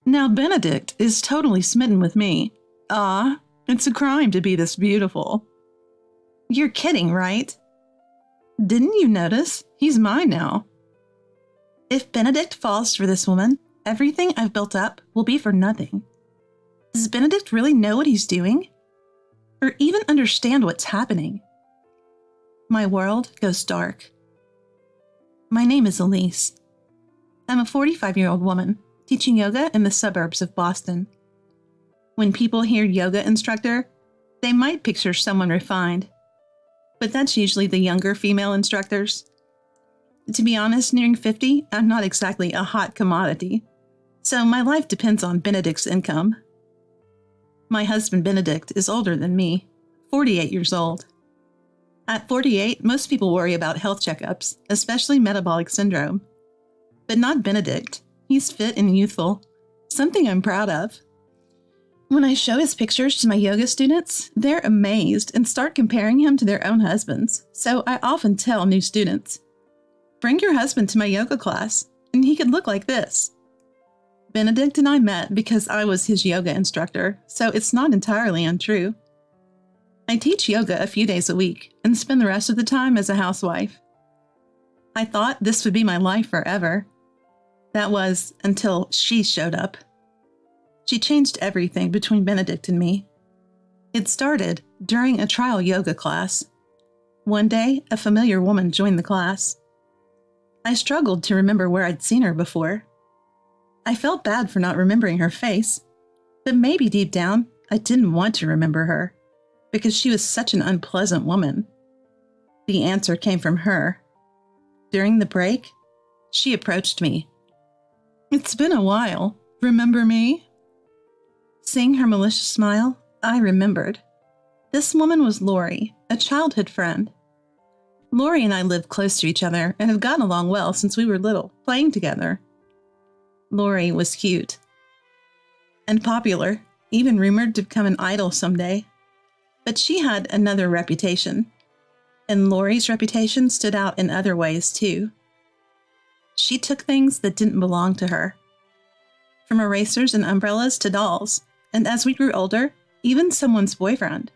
Now Benedict is totally smitten with me. Ah, it's a crime to be this beautiful. You're kidding, right? Didn't you notice? He's mine now. If Benedict falls for this woman, everything I've built up will be for nothing. Does Benedict really know what he's doing? Or even understand what's happening? My world goes dark. My name is Elise. I'm a 45-year-old woman teaching yoga in the suburbs of Boston. When people hear yoga instructor, they might picture someone refined, but that's usually the younger female instructors. To be honest, nearing 50, I'm not exactly a hot commodity, so my life depends on Benedict's income. My husband Benedict is older than me, 48 years old. At 48, most people worry about health checkups, especially metabolic syndrome. But not Benedict. He's fit and youthful, something I'm proud of. When I show his pictures to my yoga students, they're amazed and start comparing him to their own husbands, so I often tell new students, bring your husband to my yoga class, and he could look like this. Benedict and I met because I was his yoga instructor, so it's not entirely untrue. I teach yoga a few days a week and spend the rest of the time as a housewife. I thought this would be my life forever. That was until she showed up. She changed everything between Benedict and me. It started during a trial yoga class. One day, a familiar woman joined the class. I struggled to remember where I'd seen her before. I felt bad for not remembering her face, but maybe deep down, I didn't want to remember her because she was such an unpleasant woman. The answer came from her. During the break, she approached me. It's been a while. Remember me? Seeing her malicious smile, I remembered. This woman was Lori, a childhood friend. Lori and I lived close to each other and have gotten along well since we were little, playing together. Lori was cute and popular, even rumored to become an idol someday. But she had another reputation, and Lori's reputation stood out in other ways too. She took things that didn't belong to her, from erasers and umbrellas to dolls, and as we grew older, even someone's boyfriend.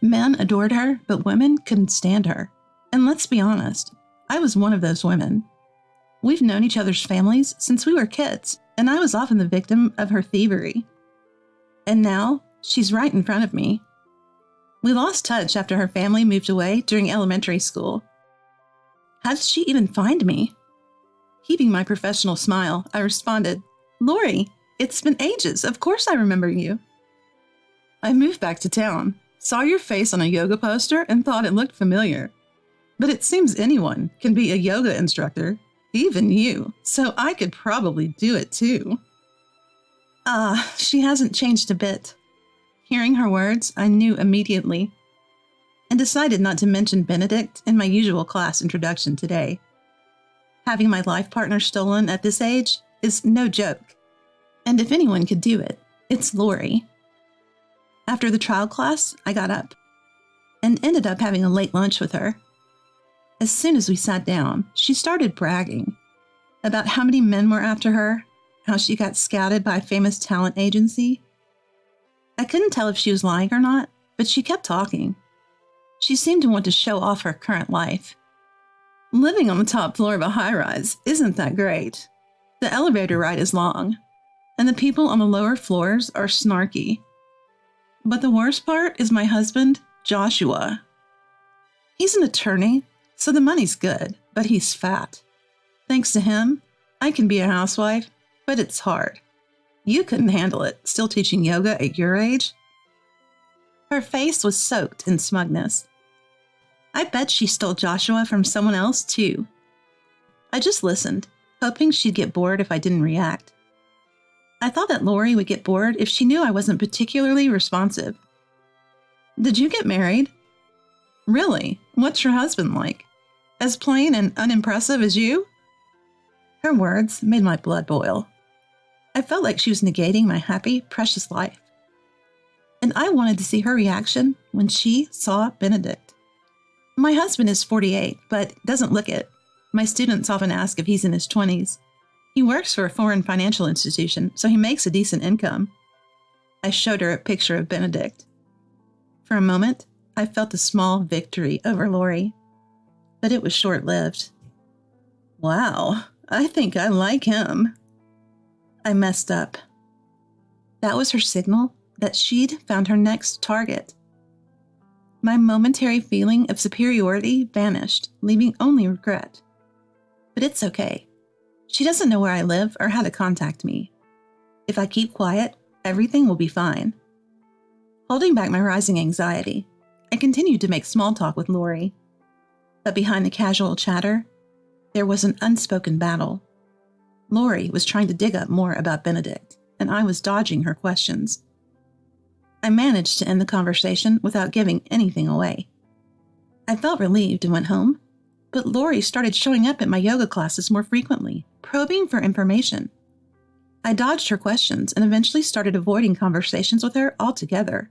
Men adored her, but women couldn't stand her. And let's be honest, I was one of those women. We've known each other's families since we were kids, and I was often the victim of her thievery. And now, she's right in front of me. We lost touch after her family moved away during elementary school. How did she even find me? Keeping my professional smile, I responded, Lori, it's been ages. Of course I remember you. I moved back to town, saw your face on a yoga poster, and thought it looked familiar. But it seems anyone can be a yoga instructor, even you, so I could probably do it too. She hasn't changed a bit. Hearing her words, I knew immediately, and decided not to mention Benedict in my usual class introduction today. Having my life partner stolen at this age is no joke, and if anyone could do it, it's Lori. After the trial class, I got up and ended up having a late lunch with her. As soon as we sat down, she started bragging about how many men were after her, how she got scouted by a famous talent agency. I couldn't tell if she was lying or not, but she kept talking. She seemed to want to show off her current life. Living on the top floor of a high-rise isn't that great. The elevator ride is long, and the people on the lower floors are snarky. But the worst part is my husband, Joshua. He's an attorney, so the money's good, but he's fat. Thanks to him, I can be a housewife, but it's hard. You couldn't handle it, still teaching yoga at your age? Her face was soaked in smugness. I bet she stole Joshua from someone else, too. I just listened, hoping she'd get bored if I didn't react. I thought that Lori would get bored if she knew I wasn't particularly responsive. Did you get married? Really? What's your husband like? As plain and unimpressive as you? Her words made my blood boil. I felt like she was negating my happy, precious life. And I wanted to see her reaction when she saw Benedict. My husband is 48, but doesn't look it. My students often ask if he's in his 20s. He works for a foreign financial institution, so he makes a decent income. I showed her a picture of Benedict. For a moment, I felt a small victory over Lori, but it was short-lived. Wow, I think I like him. I messed up. That was her signal that she'd found her next target. My momentary feeling of superiority vanished, leaving only regret. But it's okay. She doesn't know where I live or how to contact me. If I keep quiet, everything will be fine. Holding back my rising anxiety, I continued to make small talk with Lori. But behind the casual chatter, there was an unspoken battle. Lori was trying to dig up more about Benedict, and I was dodging her questions. I managed to end the conversation without giving anything away. I felt relieved and went home, but Lori started showing up at my yoga classes more frequently, probing for information. I dodged her questions and eventually started avoiding conversations with her altogether.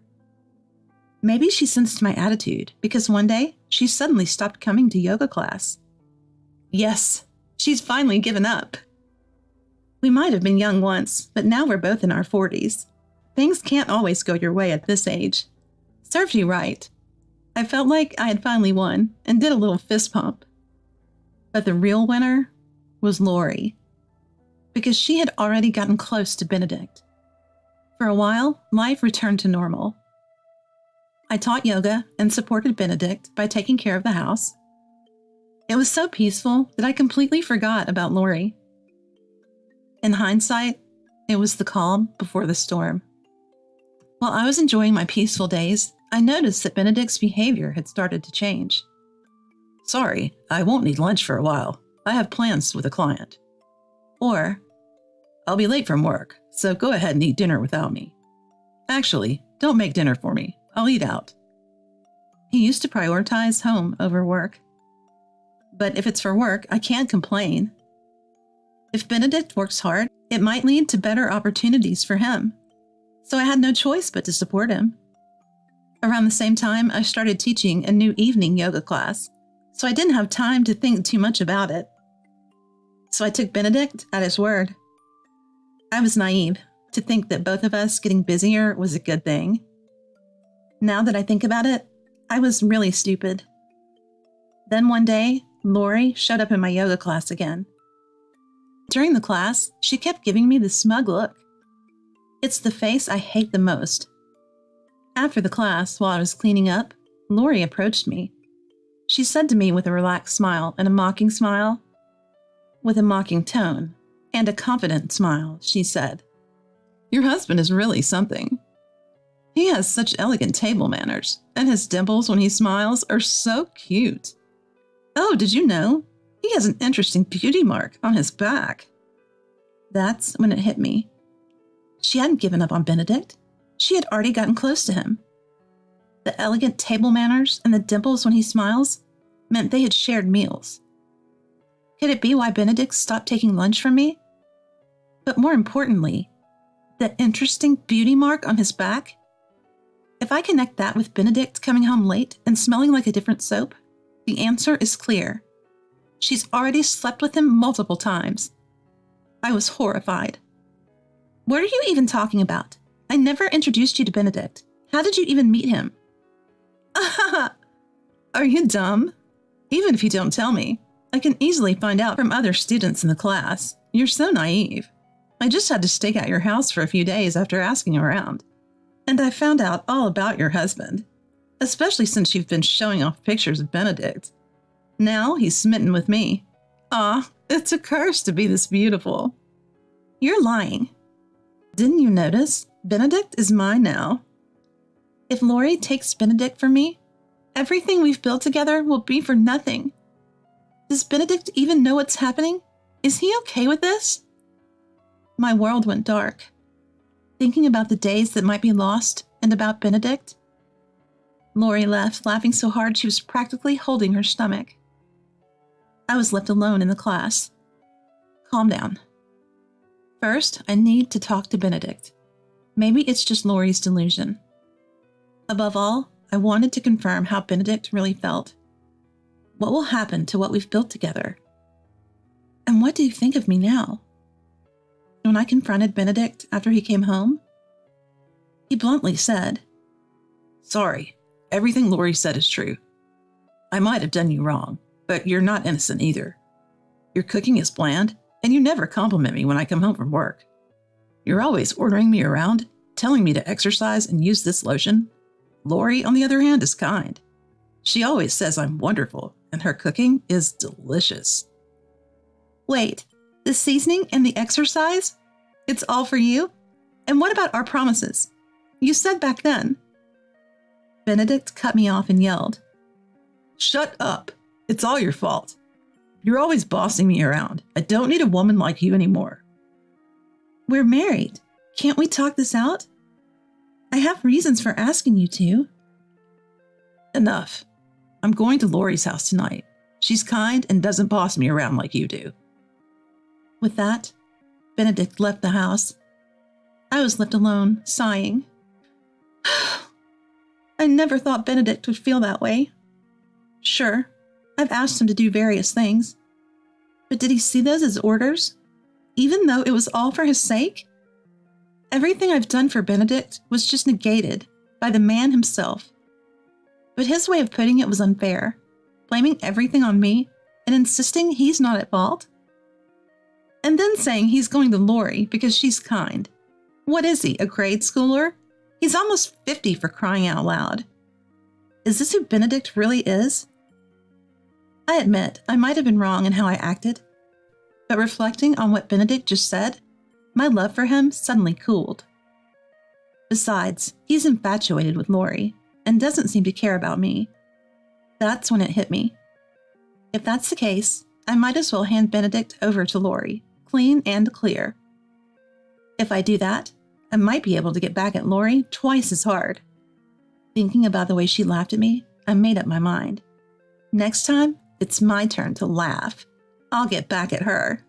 Maybe she sensed my attitude because one day she suddenly stopped coming to yoga class. Yes, she's finally given up. We might have been young once, but now we're both in our 40s. Things can't always go your way at this age. Served you right. I felt like I had finally won and did a little fist pump. But the real winner was Lori, because she had already gotten close to Benedict. For a while, life returned to normal. I taught yoga and supported Benedict by taking care of the house. It was so peaceful that I completely forgot about Lori. In hindsight, it was the calm before the storm. While I was enjoying my peaceful days, I noticed that Benedict's behavior had started to change. Sorry, I won't need lunch for a while. I have plans with a client. Or, I'll be late from work, so go ahead and eat dinner without me. Actually, don't make dinner for me. I'll eat out. He used to prioritize home over work. But if it's for work, I can't complain. If Benedict works hard, it might lead to better opportunities for him. So I had no choice but to support him. Around the same time, I started teaching a new evening yoga class, so I didn't have time to think too much about it. So I took Benedict at his word. I was naive to think that both of us getting busier was a good thing. Now that I think about it, I was really stupid. Then one day, Lori showed up in my yoga class again. During the class, she kept giving me the smug look. It's the face I hate the most. After the class, while I was cleaning up, Lori approached me. She said to me with a relaxed smile and a mocking smile, with a mocking tone and a confident smile, she said, "Your husband is really something. He has such elegant table manners, and his dimples when he smiles are so cute. Oh, did you know? He has an interesting beauty mark on his back." That's when it hit me. She hadn't given up on Benedict. She had already gotten close to him. The elegant table manners and the dimples when he smiles meant they had shared meals. Could it be why Benedict stopped taking lunch from me? But more importantly, the interesting beauty mark on his back? If I connect that with Benedict coming home late and smelling like a different soap, the answer is clear. She's already slept with him multiple times. I was horrified. What are you even talking about? I never introduced you to Benedict. How did you even meet him? Are you dumb? Even if you don't tell me, I can easily find out from other students in the class. You're so naive. I just had to stake out your house for a few days after asking around. And I found out all about your husband, especially since you've been showing off pictures of Benedict. Now he's smitten with me. Ah, it's a curse to be this beautiful. You're lying. Didn't you notice? Benedict is mine now. If Lori takes Benedict from me, everything we've built together will be for nothing. Does Benedict even know what's happening? Is he okay with this? My world went dark, thinking about the days that might be lost and about Benedict. Lori left, laughing so hard she was practically holding her stomach. I was left alone in the class. Calm down. First, I need to talk to Benedict. Maybe it's just Lori's delusion. Above all, I wanted to confirm how Benedict really felt. What will happen to what we've built together? And what do you think of me now? when I confronted Benedict after he came home. He bluntly said, "Sorry, everything Lori said is true. I might have done you wrong, but you're not innocent either. Your cooking is bland, and you never compliment me when I come home from work. You're always ordering me around, telling me to exercise and use this lotion. Lori, on the other hand, is kind. She always says I'm wonderful, and her cooking is delicious." Wait, the seasoning and the exercise? It's all for you? And what about our promises? You said back then. Benedict cut me off and yelled, "Shut up. It's all your fault. You're always bossing me around. I don't need a woman like you anymore." We're married. Can't we talk this out? I have reasons for asking you to. Enough. I'm going to Lori's house tonight. She's kind and doesn't boss me around like you do. With that, Benedict left the house. I was left alone, sighing. I never thought Benedict would feel that way. Sure, I've asked him to do various things. But did he see those as orders? Even though it was all for his sake? Everything I've done for Benedict was just negated by the man himself. But his way of putting it was unfair, blaming everything on me and insisting he's not at fault. And then saying he's going to Lori because she's kind. What is he, a grade schooler? He's almost 50 for crying out loud. Is this who Benedict really is? I admit I might have been wrong in how I acted, but reflecting on what Benedict just said, my love for him suddenly cooled. Besides, he's infatuated with Lori and doesn't seem to care about me. That's when it hit me. If that's the case, I might as well hand Benedict over to Lori, clean and clear. If I do that, I might be able to get back at Lori twice as hard. Thinking about the way she laughed at me, I made up my mind. Next time, it's my turn to laugh. I'll get back at her.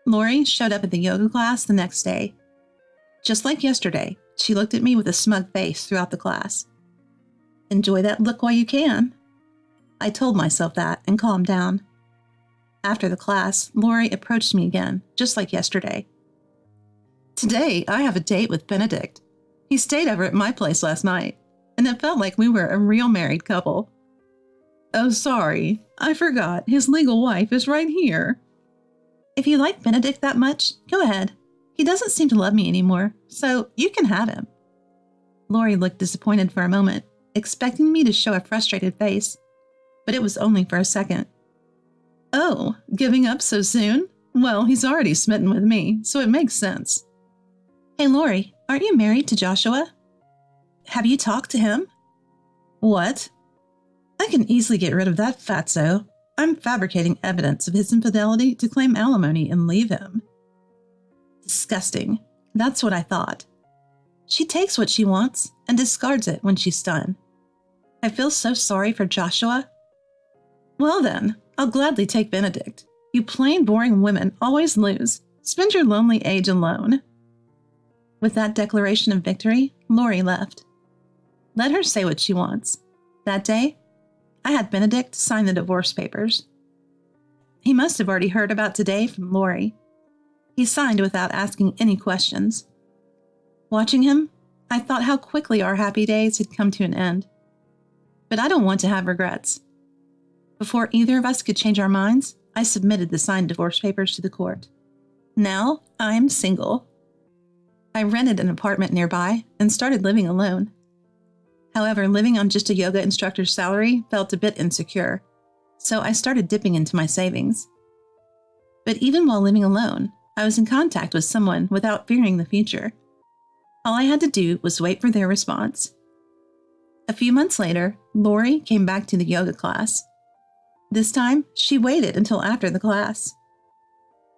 Lori showed up at the yoga class the next day. Just like yesterday, she looked at me with a smug face throughout the class. Enjoy that look while you can. I told myself that and calmed down. After the class, Lori approached me again, just like yesterday. Today, I have a date with Benedict. He stayed over at my place last night, and it felt like we were a real married couple. Oh, sorry. I forgot. His legal wife is right here. If you like Benedict that much, go ahead. He doesn't seem to love me anymore, so you can have him. Lori looked disappointed for a moment, expecting me to show a frustrated face, but it was only for a second. Oh, giving up so soon? Well, he's already smitten with me, so it makes sense. Hey, Lori, aren't you married to Joshua? Have you talked to him? What? I can easily get rid of that fatso. I'm fabricating evidence of his infidelity to claim alimony and leave him. Disgusting. That's what I thought. She takes what she wants and discards it when she's done. I feel so sorry for Joshua. Well then, I'll gladly take Benedict. You plain boring women always lose. Spend your lonely age alone. With that declaration of victory, Lori left. Let her say what she wants. That day, I had Benedict sign the divorce papers. He must have already heard about today from Lori. He signed without asking any questions. Watching him, I thought how quickly our happy days had come to an end. But I don't want to have regrets. Before either of us could change our minds, I submitted the signed divorce papers to the court. Now, I'm single. I rented an apartment nearby and started living alone. However, living on just a yoga instructor's salary felt a bit insecure, so I started dipping into my savings. But even while living alone, I was in contact with someone without fearing the future. All I had to do was wait for their response. A few months later, Lori came back to the yoga class. This time, she waited until after the class.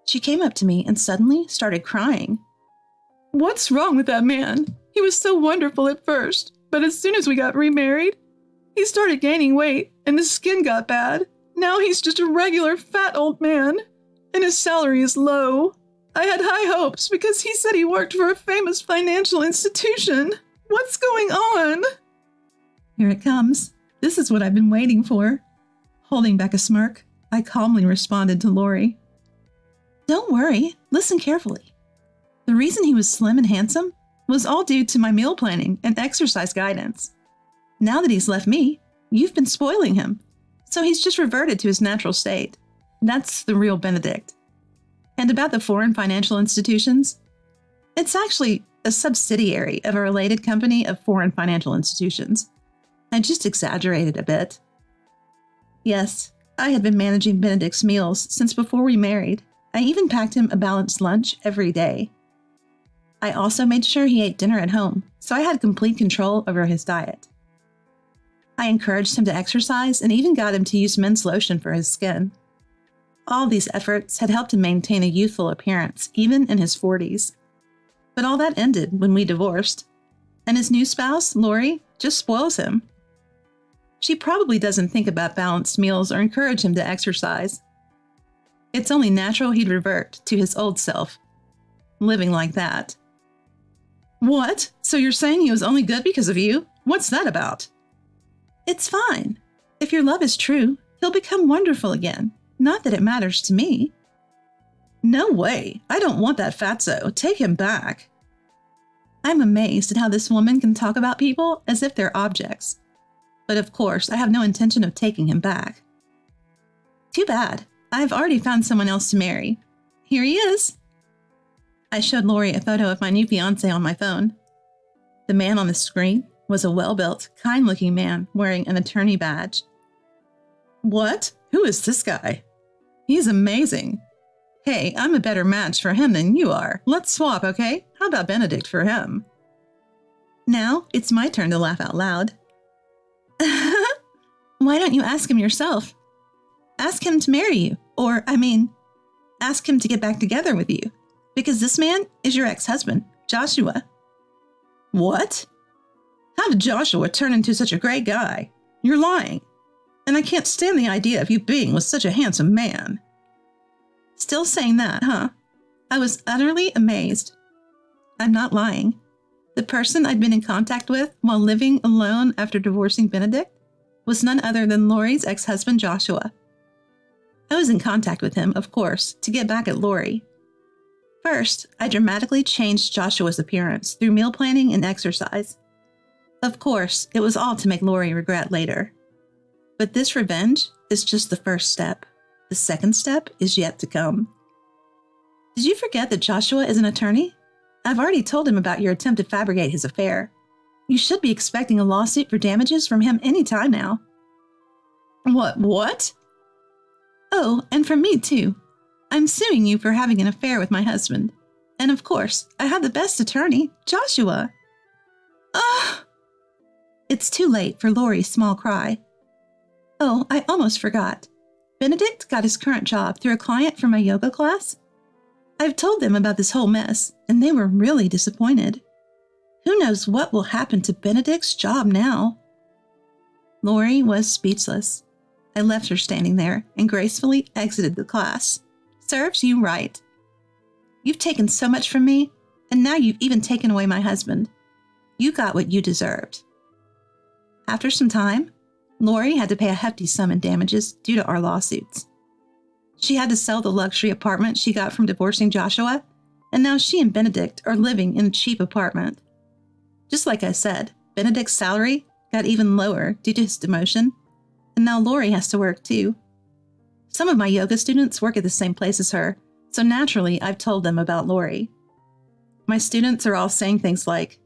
She came up to me and suddenly started crying. What's wrong with that man? He was so wonderful at first, but as soon as we got remarried, he started gaining weight and his skin got bad. Now he's just a regular fat old man, and his salary is low. I had high hopes because he said he worked for a famous financial institution. What's going on? Here it comes. This is what I've been waiting for. Holding back a smirk, I calmly responded to Lori. Don't worry. Listen carefully. The reason he was slim and handsome was all due to my meal planning and exercise guidance. Now that he's left me, you've been spoiling him, so he's just reverted to his natural state. That's the real Benedict. And about the foreign financial institutions, it's actually a subsidiary of a related company of foreign financial institutions. I just exaggerated a bit. Yes, I had been managing Benedict's meals since before we married. I even packed him a balanced lunch every day. I also made sure he ate dinner at home, so I had complete control over his diet. I encouraged him to exercise and even got him to use men's lotion for his skin. All these efforts had helped him maintain a youthful appearance, even in his 40s. But all that ended when we divorced, and his new spouse, Lori, just spoils him. She probably doesn't think about balanced meals or encourage him to exercise. It's only natural he'd revert to his old self, living like that. What? So you're saying he was only good because of you? What's that about? It's fine. If your love is true, he'll become wonderful again. Not that it matters to me. No way. I don't want that fatso. Take him back. I'm amazed at how this woman can talk about people as if they're objects. But of course, I have no intention of taking him back. Too bad. I've already found someone else to marry. Here he is. I showed Lori a photo of my new fiancé on my phone. The man on the screen was a well-built, kind-looking man wearing an attorney badge. What? Who is this guy? He's amazing. Hey, I'm a better match for him than you are. Let's swap, okay? How about Benedict for him? Now it's my turn to laugh out loud. Why don't you ask him yourself? Ask him to marry you. Or, ask him to get back together with you. Because this man is your ex-husband, Joshua. What? How did Joshua turn into such a great guy? You're lying. And I can't stand the idea of you being with such a handsome man. Still saying that, huh? I was utterly amazed. I'm not lying. The person I'd been in contact with while living alone after divorcing Benedict was none other than Lori's ex-husband, Joshua. I was in contact with him, of course, to get back at Lori. First, I dramatically changed Joshua's appearance through meal planning and exercise. Of course, it was all to make Lori regret later. But this revenge is just the first step. The second step is yet to come. Did you forget that Joshua is an attorney? I've already told him about your attempt to fabricate his affair. You should be expecting a lawsuit for damages from him any time now. What? Oh, and from me too. I'm suing you for having an affair with my husband. And of course, I have the best attorney, Joshua. Ugh! It's too late for Lori's small cry. Oh, I almost forgot. Benedict got his current job through a client from my yoga class. I've told them about this whole mess, and they were really disappointed. Who knows what will happen to Benedict's job now? Lori was speechless. I left her standing there and gracefully exited the class. Serves you right. You've taken so much from me, and now you've even taken away my husband. You got what you deserved. After some time, Lori had to pay a hefty sum in damages due to our lawsuits. She had to sell the luxury apartment she got from divorcing Joshua, and now she and Benedict are living in a cheap apartment. Just like I said, Benedict's salary got even lower due to his demotion, and now Lori has to work too. Some of my yoga students work at the same place as her, so naturally I've told them about Lori. My students are all saying things like,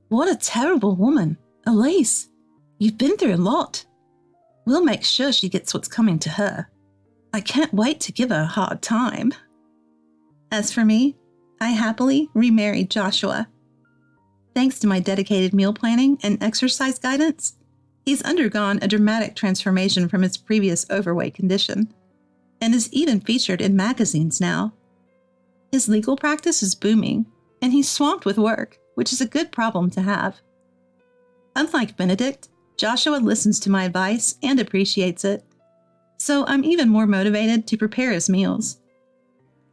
"What a terrible woman, Elise. You've been through a lot. We'll make sure she gets what's coming to her. I can't wait to give her a hard time." As for me, I happily remarried Joshua. Thanks to my dedicated meal planning and exercise guidance, he's undergone a dramatic transformation from his previous overweight condition, and is even featured in magazines now. His legal practice is booming, and he's swamped with work, which is a good problem to have. Unlike Benedict, Joshua listens to my advice and appreciates it, so I'm even more motivated to prepare his meals.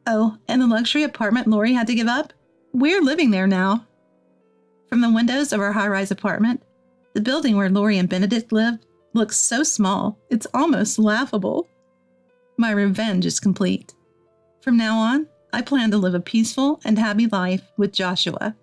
Oh, and the luxury apartment Lori had to give up? We're living there now. From the windows of our high-rise apartment, the building where Lori and Benedict live looks so small, it's almost laughable. My revenge is complete. From now on, I plan to live a peaceful and happy life with Joshua.